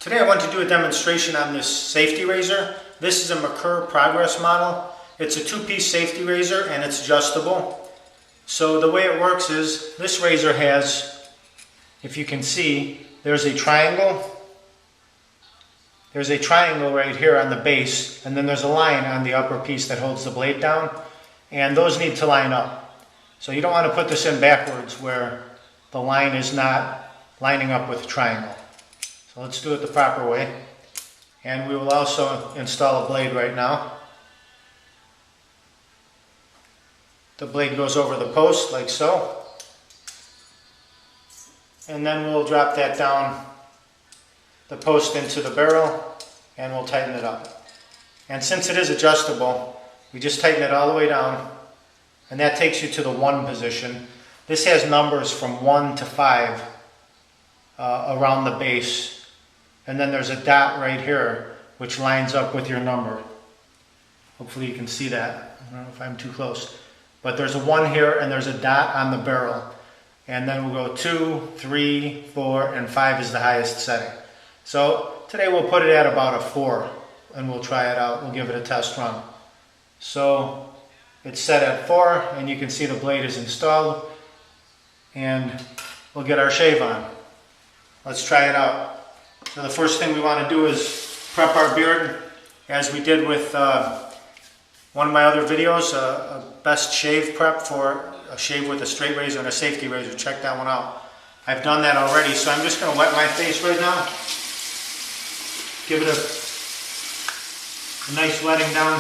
Today I want to do a demonstration on this safety razor. This is a Merkur Progress model. It's a two-piece safety razor and it's adjustable. So the way it works is this razor has, if you can see, there's a triangle. There's a triangle right here on the base, and then there's a line on the upper piece that holds the blade down, and those need to line up. So you don't want to put this in backwards where the line is not lining up with the triangle. So let's do it the proper way. And we will also install a blade right now. The blade goes over the post like so. And then we'll drop that down the post into the barrel and we'll tighten it up. And since it is adjustable, we just tighten it all the way down, and that takes you to the 1 position. This has numbers from 1 to 5 around the base. And then there's a dot right here which lines up with your number. Hopefully you can see that. I don't know if I'm too close. But there's a 1 here and there's a dot on the barrel. And then we'll go 2, 3, 4, and 5 is the highest setting. So today we'll put it at about a 4 and we'll try it out. We'll give it a test run. So it's set at 4 and you can see the blade is installed, and we'll get our shave on. Let's try it out. So the first thing we want to do is prep our beard as we did with one of my other videos, a best shave prep for a shave with a straight razor and a safety razor. Check that one out. I've done that already, so I'm just going to wet my face right now. Give it a nice wetting down.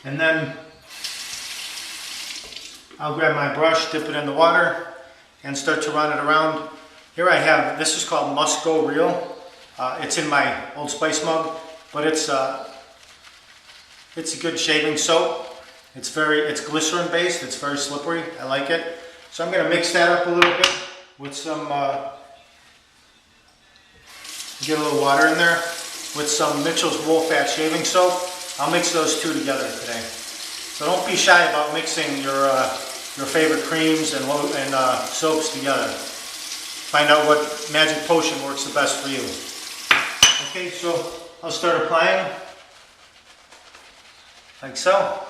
And then I'll grab my brush, dip it in the water, and start to run it around. Here I have, this is called Must Go Real. It's in my Old Spice mug, but it's a good shaving soap. It's glycerin based, it's very slippery, I like it. So I'm going to mix that up a little bit with some, get a little water in there, with some Mitchell's Wool Fat shaving soap. I'll mix those two together today. So don't be shy about mixing your favorite creams and soaps together. Find out what magic potion works the best for you. Okay, so I'll start applying like so.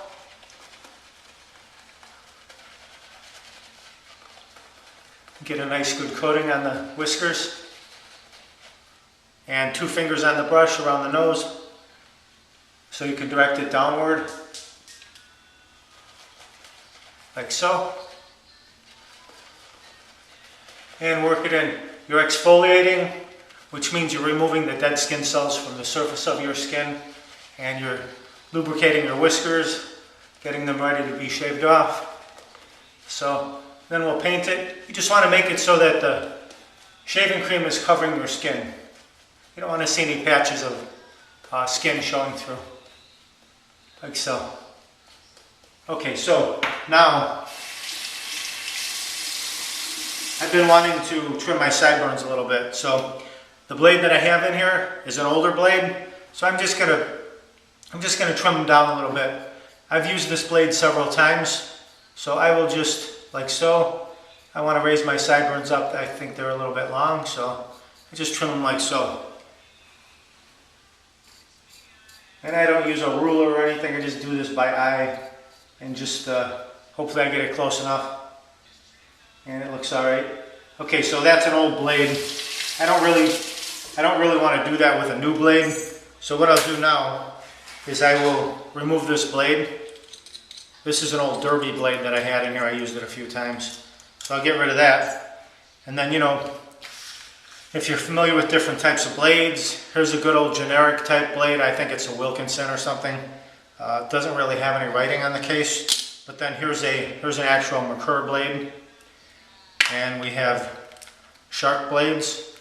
Get a nice good coating on the whiskers. And 2 fingers on the brush around the nose so you can direct it downward. Like so. And work it in. You're exfoliating, which means you're removing the dead skin cells from the surface of your skin, and you're lubricating your whiskers, getting them ready to be shaved off. So then we'll paint it. You just want to make it so that the shaving cream is covering your skin. You don't want to see any patches of skin showing through. Like so. Okay, so now I've been wanting to trim my sideburns a little bit. So the blade that I have in here is an older blade. So I'm just gonna trim them down a little bit. I've used this blade several times, so I will just, like so. I want to raise my sideburns up. I think they're a little bit long, so I just trim them like so. And I don't use a ruler or anything, I just do this by eye and just hopefully I get it close enough. And it looks alright. Okay, so that's an old blade. I don't really want to do that with a new blade. So what I'll do now is I will remove this blade. This is an old derby blade that I had in here. I used it a few times. So I'll get rid of that. And then, you know, if you're familiar with different types of blades, here's a good old generic type blade. I think it's a Wilkinson or something. It doesn't really have any writing on the case. But then here's an actual Merkur blade. And we have shark blades.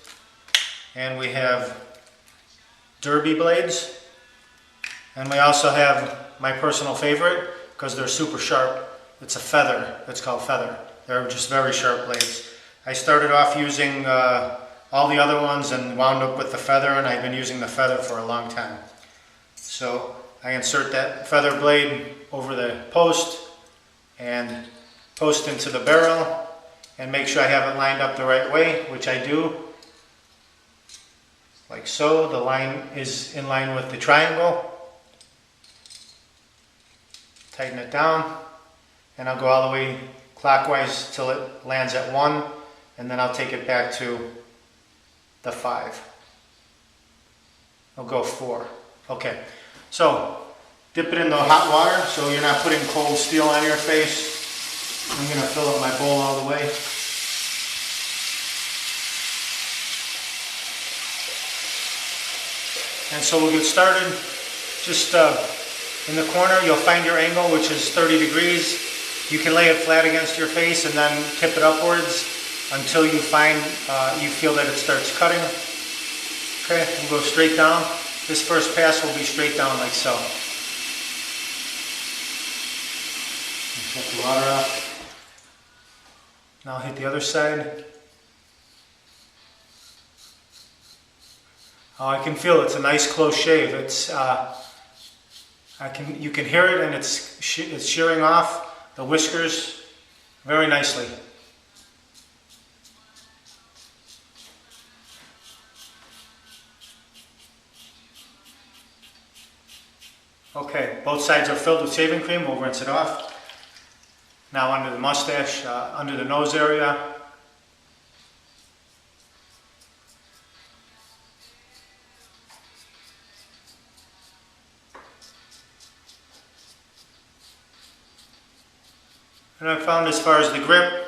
And we have derby blades. And we also have my personal favorite, because they're super sharp. It's a feather. It's called feather. They're just very sharp blades. I started off using all the other ones and wound up with the feather, and I've been using the feather for a long time. So I insert that feather blade over the post and post into the barrel, and make sure I have it lined up the right way, which I do. Like so, the line is in line with the triangle. Tighten it down, and I'll go all the way clockwise till it lands at 1, and then I'll take it back to the 5. I'll go 4. Okay, so dip it in the hot water so you're not putting cold steel on your face. I'm going to fill up my bowl all the way. And so we'll get started. Just in the corner, you'll find your angle, which is 30 degrees. You can lay it flat against your face and then tip it upwards until you find, you feel that it starts cutting. Okay, we'll go straight down. This first pass will be straight down like so. Shut the water off. Now I'll hit the other side. Oh, I can feel it's a nice close shave. It's you can hear it, and it's shearing off the whiskers very nicely. Okay, both sides are filled with shaving cream. We'll rinse it off. Now under the mustache, under the nose area. And I found as far as the grip,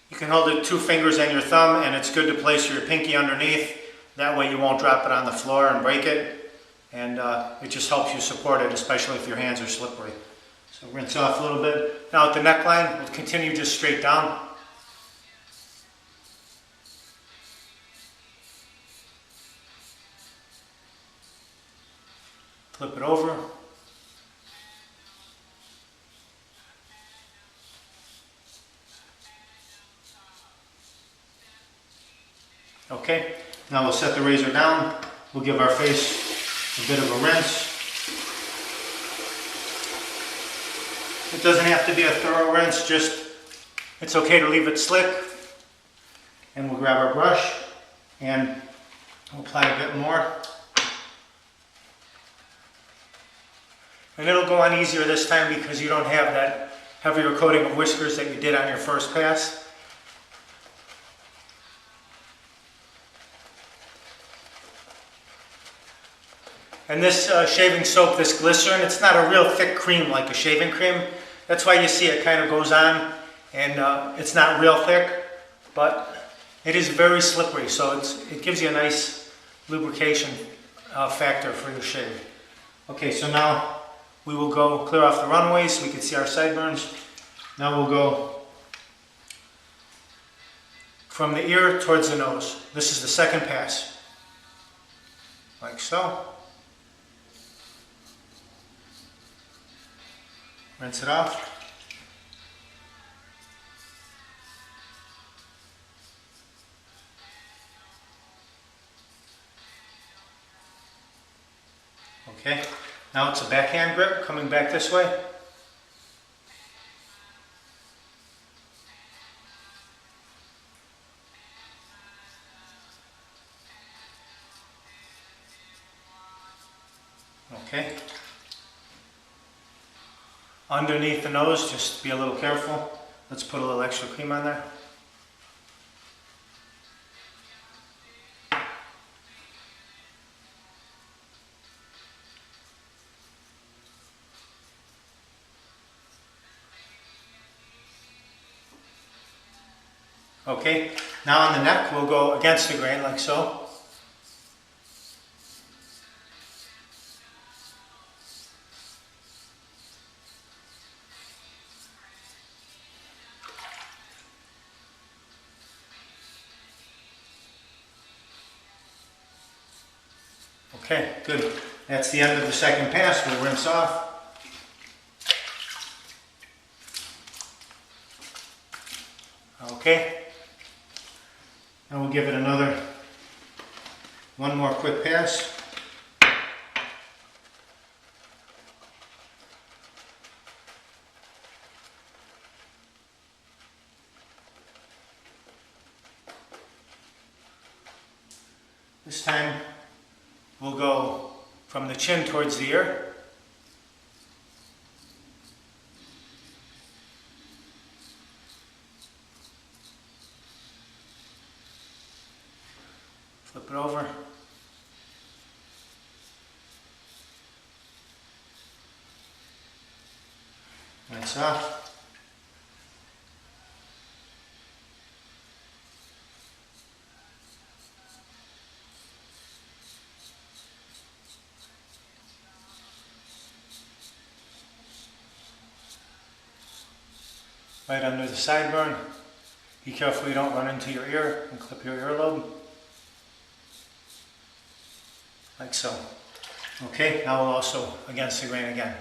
you can hold it 2 fingers and your thumb, and it's good to place your pinky underneath. That way you won't drop it on the floor and break it. And it just helps you support it, especially if your hands are slippery. So rinse off a little bit. Now at the neckline, we'll continue just straight down. Flip it over. Okay, now we'll set the razor down. We'll give our face a bit of a rinse. It doesn't have to be a thorough rinse, just it's okay to leave it slick. And we'll grab our brush and we'll apply a bit more. And it'll go on easier this time because you don't have that heavier coating of whiskers that you did on your first pass. And this shaving soap, this glycerin, it's not a real thick cream like a shaving cream. That's why you see it kind of goes on, and it's not real thick, but it is very slippery, so it gives you a nice lubrication factor for your shave. Okay, so now we will go clear off the runways so we can see our sideburns. Now we'll go from the ear towards the nose. This is the second pass, like so. Rinse it off. Okay, now it's a backhand grip coming back this way. Okay. Underneath the nose, just be a little careful. Let's put a little extra cream on there. Okay, now on the neck, we'll go against the grain like so. Okay, good. That's the end of the second pass. We'll rinse off. Okay. And we'll give it one more quick pass. This time we'll go from the chin towards the ear. Flip it over. Rinse off. Right under the sideburn. Be careful you don't run into your ear and clip your earlobe. Like so. Okay, now we'll also against the grain again.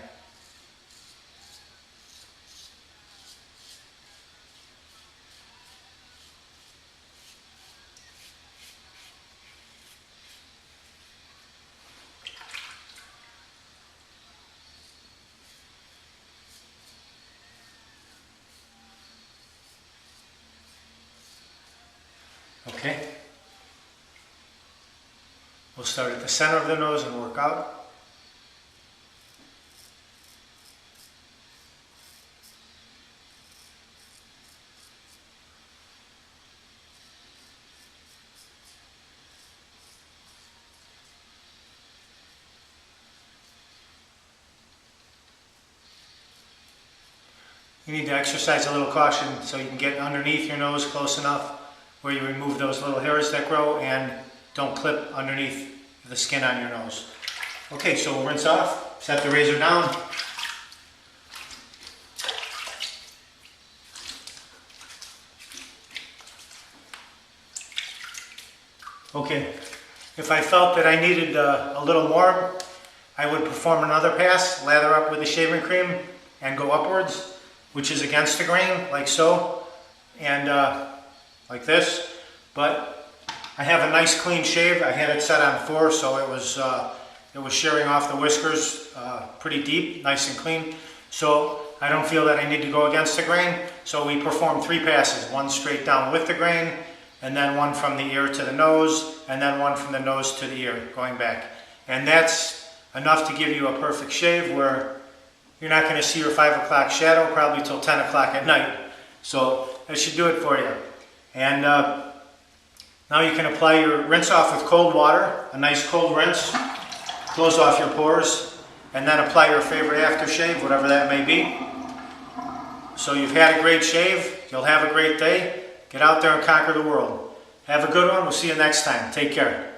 Okay. We'll start at the center of the nose and work out. You need to exercise a little caution so you can get underneath your nose close enough where you remove those little hairs that grow and don't clip underneath the skin on your nose. Okay, so we'll rinse off, set the razor down. Okay, if I felt that I needed a little more, I would perform another pass, lather up with the shaving cream and go upwards, which is against the grain, like so, and like this. But I have a nice clean shave. I had it set on 4, so it was shearing off the whiskers pretty deep, nice and clean. So I don't feel that I need to go against the grain. So we perform 3 passes, one straight down with the grain, and then one from the ear to the nose, and then one from the nose to the ear, going back. And that's enough to give you a perfect shave where you're not going to see your 5 o'clock shadow probably till 10 o'clock at night. So that should do it for you. And now you can apply your rinse off with cold water, a nice cold rinse, close off your pores, and then apply your favorite aftershave, whatever that may be. So you've had a great shave, you'll have a great day. Get out there and conquer the world. Have a good one, we'll see you next time. Take care.